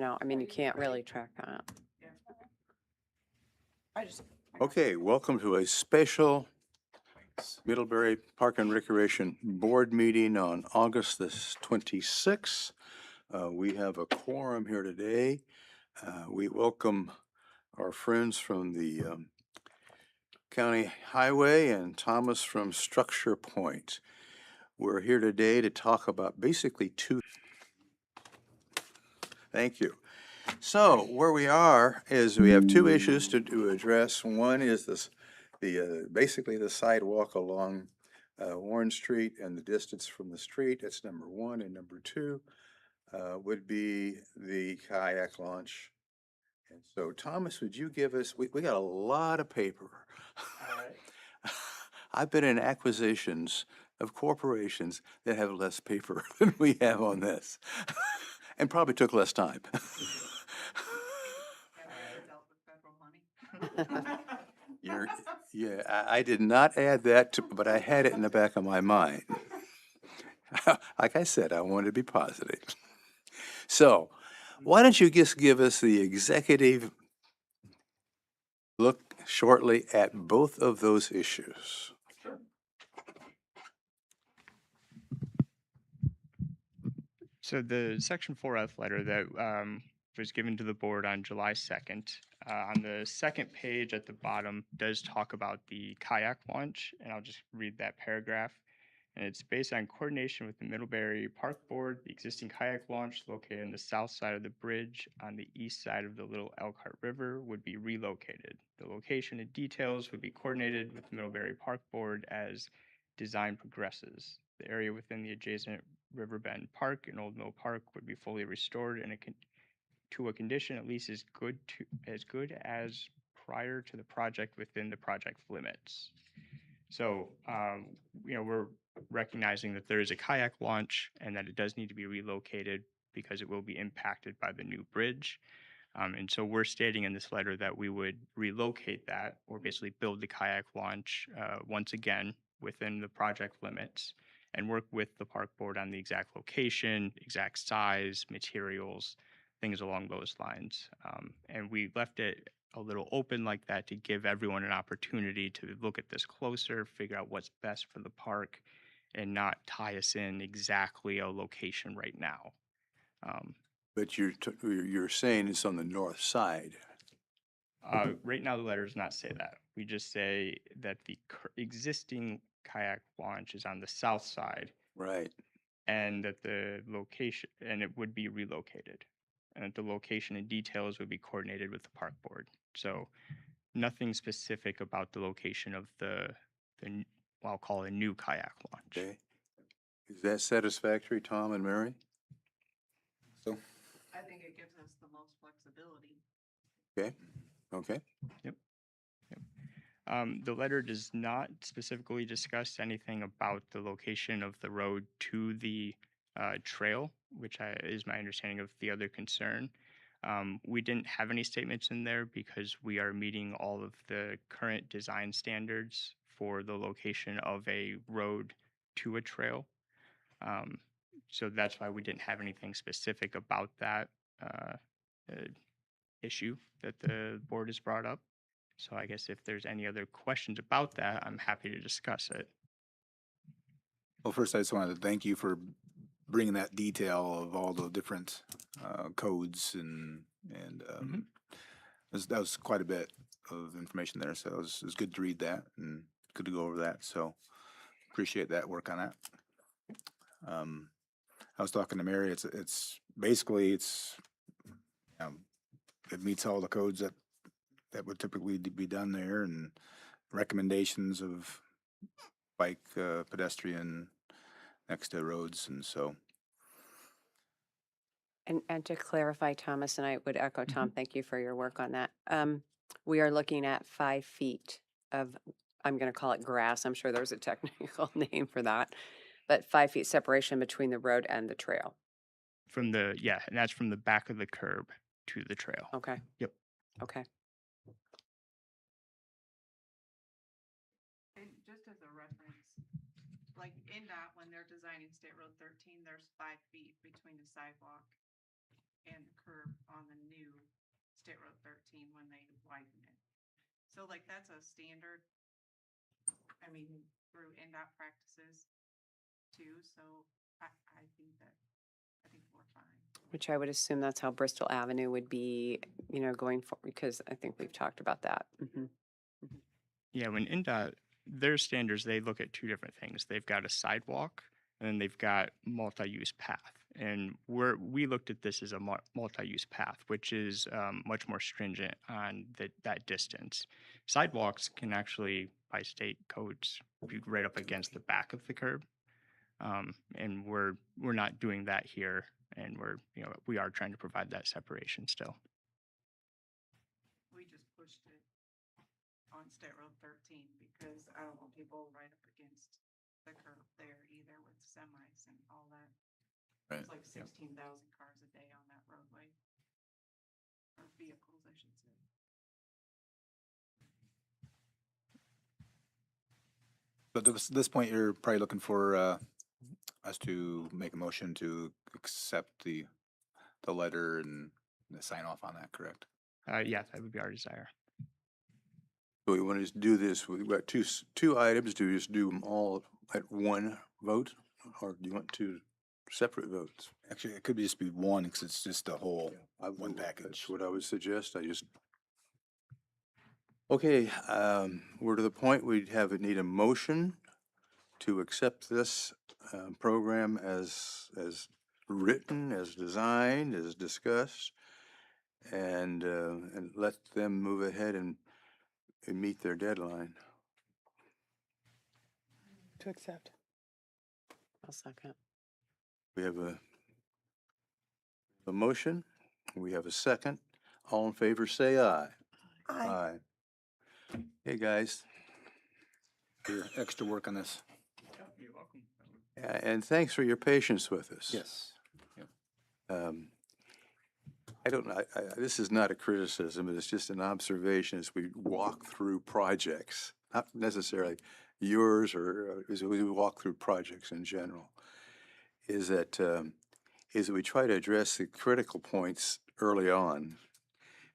I mean, you can't really track that. I just, Okay, welcome to a special Middlebury Park and Recreation Board meeting on August the 26th. We have a quorum here today. We welcome our friends from the County Highway and Thomas from Structure Point. We're here today to talk about basically two. Thank you. So where we are is we have two issues to address. One is basically the sidewalk along Warren Street and the distance from the street. That's number one. And number two would be the kayak launch. And so Thomas, would you give us, we got a lot of paper. I've been in acquisitions of corporations that have less paper than we have on this. And probably took less time. I did not add that, but I had it in the back of my mind. Like I said, I wanted to be positive. So, why don't you just give us the executive look shortly at both of those issues? So the Section 4F letter that was given to the board on July 2nd, on the second page at the bottom does talk about the kayak launch, and I'll just read that paragraph. And it's based on coordination with the Middlebury Park Board. The existing kayak launch located on the south side of the bridge on the east side of the Little Elkhart River would be relocated. The location and details would be coordinated with the Middlebury Park Board as design progresses. The area within the adjacent Riverbend Park and Old Mill Park would be fully restored to a condition at least as good as prior to the project within the project limits. So, we're recognizing that there is a kayak launch and that it does need to be relocated because it will be impacted by the new bridge. And so we're stating in this letter that we would relocate that or basically build the kayak launch once again within the project limits and work with the park board on the exact location, exact size, materials, things along those lines. And we left it a little open like that to give everyone an opportunity to look at this closer, figure out what's best for the park, and not tie us in exactly a location right now. But you're saying it's on the north side. Right now, the letter does not say that. We just say that the existing kayak launch is on the south side, Right. and that the location, and it would be relocated, and that the location and details would be coordinated with the park board. So nothing specific about the location of well, I'll call it a new kayak launch. Okay. Is that satisfactory, Tom and Mary? So, I think it gives us the most flexibility. okay. Yep. The letter does not specifically discuss anything about the location of the road to the trail, which is my understanding of the other concern. We didn't have any statements in there because we are meeting all of the current design standards for the location of a road to a trail. So that's why we didn't have anything specific about that issue that the board has brought up. So I guess if there's any other questions about that, I'm happy to discuss it. Well, first, I just wanted to thank you for bringing that detail of all the different codes and that was quite a bit of information there. So it was good to read that and good to go over that. So appreciate that work on that. I was talking to Mary. It's basically it meets all the codes that would typically be done there and recommendations of bike, pedestrian next to roads. And so, And to clarify, Thomas, and I would echo Tom, thank you for your work on that. We are looking at 5 feet of, I'm going to call it grass. I'm sure there's a technical name for that, but 5 feet separation between the road and the trail. And that's from the back of the curb to the trail. Okay. Yep. Okay. And just as a reference, like NDOT, when they're designing State Road 13, there's 5 feet between the sidewalk and the curb on the new State Road 13 when they widen it. So like that's a standard, I mean, through NDOT practices too, so I think we're fine. Which I would assume that's how Bristol Avenue would be, going forward, because I think we've talked about that. Yeah, when NDOT, their standards, they look at two different things. They've got a sidewalk and then they've got multi-use path. And we looked at this as a multi-use path, which is much more stringent on that distance. Sidewalks can actually, by state codes, be right up against the back of the curb. And we're not doing that here, and we are trying to provide that separation still. We just pushed it on State Road 13 because I don't want people right up against the curb there either with semis and all that. Right. It's like 16,000 cars a day on that roadway. Or vehicles, I should say. But at this point, you're probably looking for us to make a motion to accept the letter and sign off on that, correct? Yeah, that would be our desire. So we want to just do this, we've got two items, do we just do them all at one vote? Or do you want two separate votes? Actually, it could just be one, because it's just a whole one That's package. what I would suggest, Okay, we're to the point we'd need a motion to accept this program as written, as designed, as discussed, and let them move ahead and meet their deadline. To accept. I'll second. We have a motion, we have a second. All in favor, say aye. Aye. Hey, guys. Your extra work on this. You're welcome. And thanks for your patience with us. Yes. I don't know, this is not a criticism, it's just an observation as we walk through projects, not necessarily yours or as we walk through projects in general, is that we try to address the critical points early on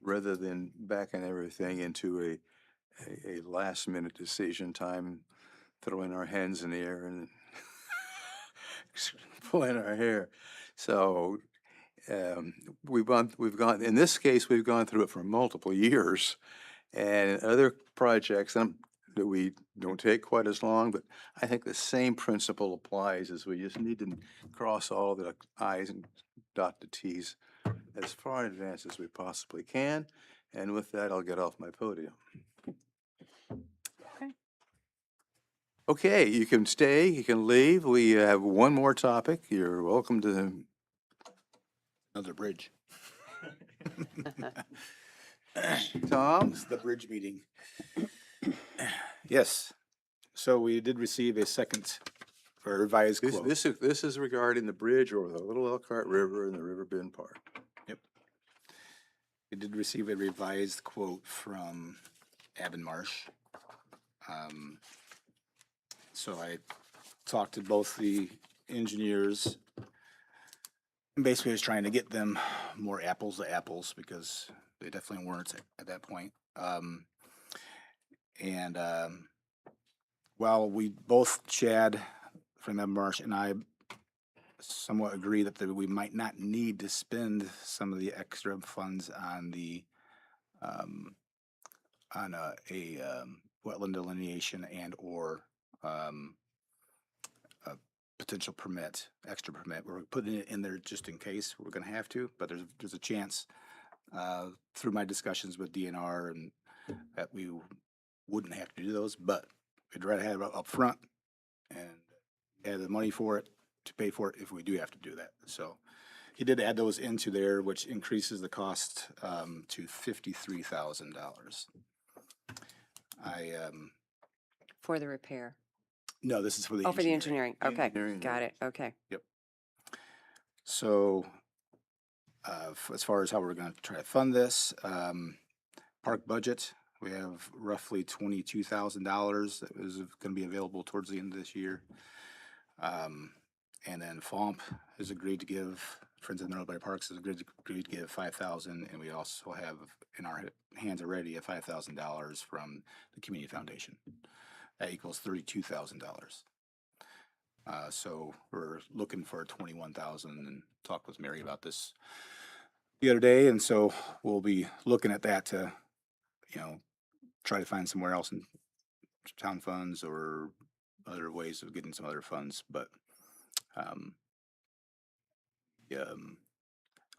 rather than backing everything into a last minute decision time, throwing our hands in the air and pulling our hair. So we've gone, in this case, we've gone through it for multiple years, and in other projects that we don't take quite as long, but I think the same principle applies, as we just need to cross all the i's and dot the t's as far in advance as we possibly can. And with that, I'll get off my podium. Okay, you can stay, you can leave. We have one more topic. You're welcome to. Another bridge. Tom? It's the bridge meeting. Yes. So we did receive a second or revised quote. This is regarding the bridge over the Little Elkhart River and the River Bend Park. Yep. We did receive a revised quote from Avonmarsh. So I talked to both the engineers. Basically, I was trying to get them more apples to apples because they definitely weren't at that point. While we both, Chad from Avonmarsh and I, somewhat agree that we might not need to spend some of the extra funds on the wetland delineation and or a potential permit, extra permit. We're putting it in there just in case we're going to have to, but there's a chance through my discussions with DNR and that we wouldn't have to do those, but we'd rather have it up front and have the money for it to pay for it if we do have to do that. So he did add those into there, which increases the cost to $53,000. For the repair. No, this is for the Oh, for the engineering. Okay, Engineering, got yeah. it. Okay. So as far as how we're going to try to fund this, park budget, we have roughly $22,000 that is going to be available towards the end of this year. And then FOMP has agreed to give Friends of Middlebury Parks has agreed to give 5,000, and we also have in our hands already $5,000 from the Community Foundation. That equals $32,000. So we're looking for 21,000, and talked with Mary about this the other day, and so we'll be looking at that to, try to find somewhere else in town funds or other ways of getting some other funds, but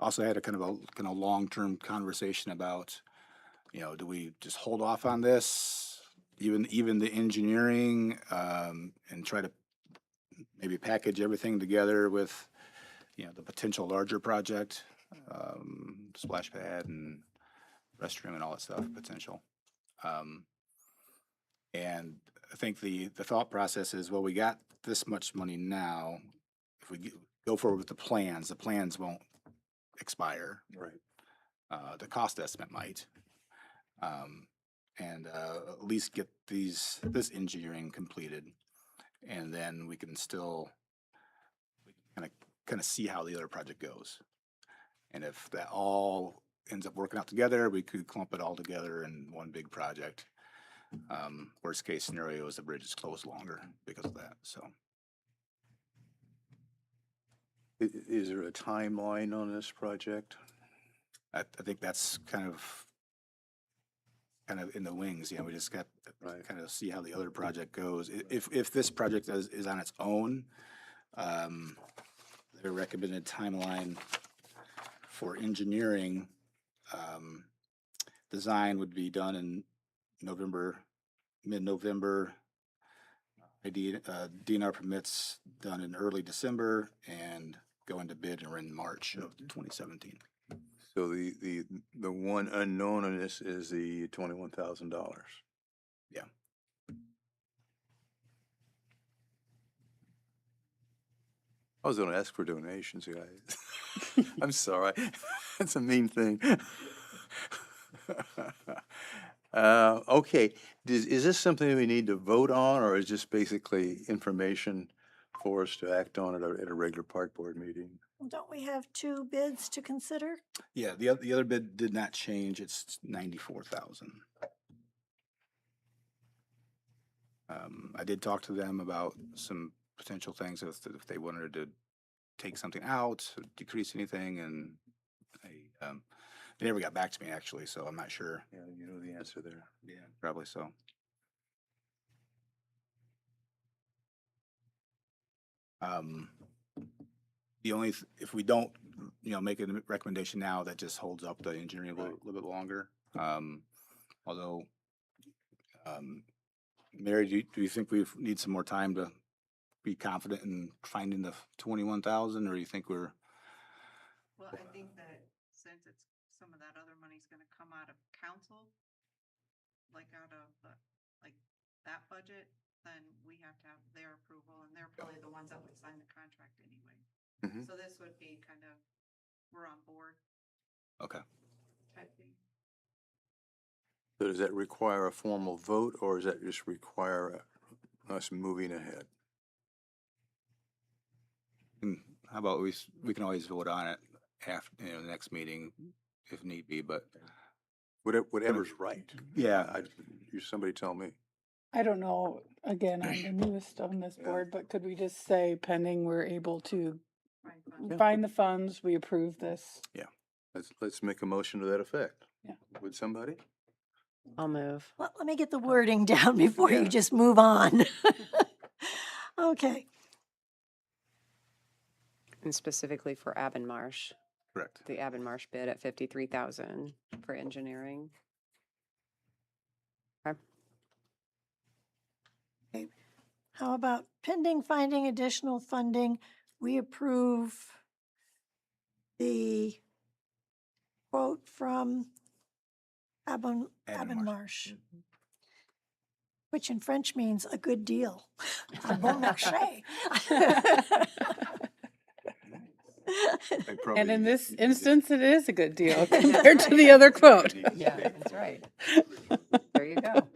also had a kind of long-term conversation about, do we just hold off on this, even the engineering, and try to maybe package everything together with, the potential larger project, splash pad and restroom and all that stuff potential. And I think the thought process is, well, we got this much money now. If we go forward with the plans won't expire. Right. The cost estimate might. And at least get this engineering completed. And then we can still kind of see how the other project goes. And if that all ends up working out together, we could clump it all together in one big project. Worst case scenario is the bridge is closed longer because of that. So Is there a timeline on this project? I think that's kind of in the wings. We just got to kind of see how the other project goes. If this project is on its own, their recommended timeline for engineering design would be done in mid-November. DNR permits done in early December and go into bid in March of 2017. So the one unknown on this is the $21,000. Yeah. I was gonna ask for donations, guys. I'm sorry. That's a mean thing. Okay, is this something we need to vote on, or is this basically information for us to act on at a regular park board meeting? Well, don't we have 2 bids to consider? Yeah, the other bid did not change. It's 94,000. I did talk to them about some potential things if they wanted to take something out, or decrease anything, and they never got back to me actually, so I'm not sure. Yeah, you know the answer there. Yeah, probably so. The only, if we don't, make a recommendation now, that just holds up the engineering a little bit longer. Although, Mary, do you think we need some more time to be confident in finding the 21,000, or do you think we're? Well, I think that since some of that other money's gonna come out of council, like out of that budget, then we have to have their approval, and they're probably the ones that would sign the contract anyway. Mhm. So this would be kind of, we're on board Okay. type thing. So does that require a formal vote, or does that just require us moving ahead? How about we can always vote on it after, the next meeting if need be, but Whatever's right. yeah, Somebody tell me. I don't know, again, I'm the newest on this Yeah. board, but could we just say pending we're able to Right, but find the funds, we approve this? Let's make a motion to that effect. Yeah. Would somebody? I'll move. Let me get the wording down before Yeah. you just move on. Okay, And specifically for Avonmarsh, correct. the Avonmarsh bid at 53,000 for engineering. Okay. how about pending finding additional funding, we approve the quote from Avonmarsh, which in French means a good deal. A bon marché. And in this instance, it is a good deal compared to the other quote. Yeah, that's right. There you go.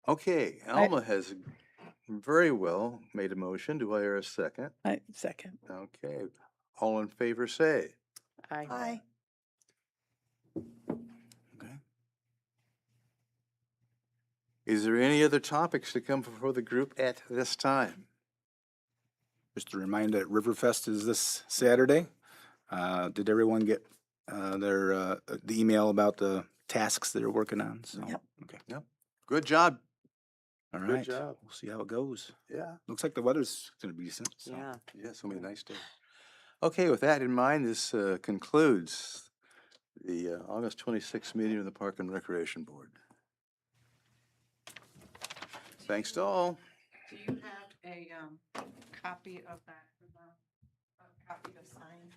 Okay, Alma has very well made a motion. Do I hear a second? I second. Okay. All in favor, say. Aye. Okay. Is there any other topics to come before the group at this time? Just a reminder that Riverfest is this Saturday. Did everyone get the email about the tasks that they're working on? So, Yep. okay. Good job. All Good right. job. We'll see how it goes. Yeah. Looks like the weather's gonna be decent. So. Yeah. Yeah, it's gonna be a nice day. Okay, with that in mind, this concludes the August 26th meeting of the Park and Recreation Board. Thanks to all. Do you have a copy of that, a copy to sign?